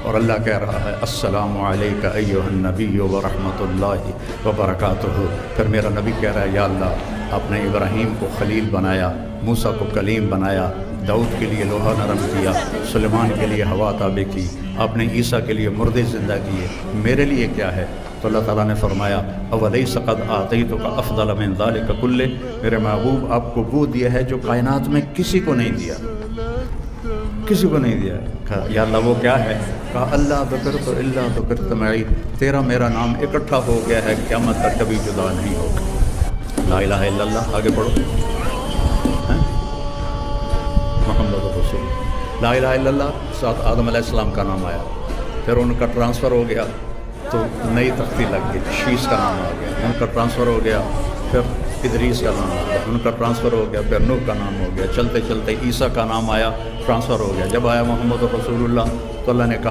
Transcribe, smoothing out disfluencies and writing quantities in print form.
اور اللہ کہہ رہا ہے السلام علیک ایھا النبی ورحمۃ اللہ وبرکاتہ۔ پھر میرا نبی کہہ رہا ہے یا اللہ آپ نے ابراہیم کو خلیل بنایا، موسیٰ کو کلیم بنایا، داؤد کے لیے لوہا نرم کیا، سلیمان کے لیے ہوا تابع کی، آپ نے عیسیٰ کے لیے مردے زندہ کیے، میرے لیے کیا ہے؟ تو اللہ تعالیٰ نے فرمایا اولیس قد آتیتک افضل من ذلک کلہ، میرے محبوب آپ کو وہ دیا ہے جو کائنات میں کسی کو نہیں دیا، کسی کو نہیں دیا۔ کہا یا اللہ وہ کیا ہے؟ کہا اللہ ذکرت الا ذکرت معی، تیرا میرا نام اکٹھا ہو گیا ہے، قیامت تک کبھی جدا نہیں ہوگا۔ لا الہ الا اللہ، آگے پڑھو، محمد رسول، لا الہ الا اللہ، ساتھ آدم علیہ السلام کا نام آیا، پھر ان کا ٹرانسفر ہو گیا تو نئی تختی لگ گئی، شیش کا نام آ گیا، ان کا ٹرانسفر ہو گیا، پھر ادریس کا نام آ گیا، ان کا ٹرانسفر ہو گیا، پھر نوح کا نام ہو گیا، چلتے چلتے عیسیٰ کا نام آیا، ٹرانسفر ہو گیا۔ جب آیا محمد رسول اللہ تو اللہ نے کہا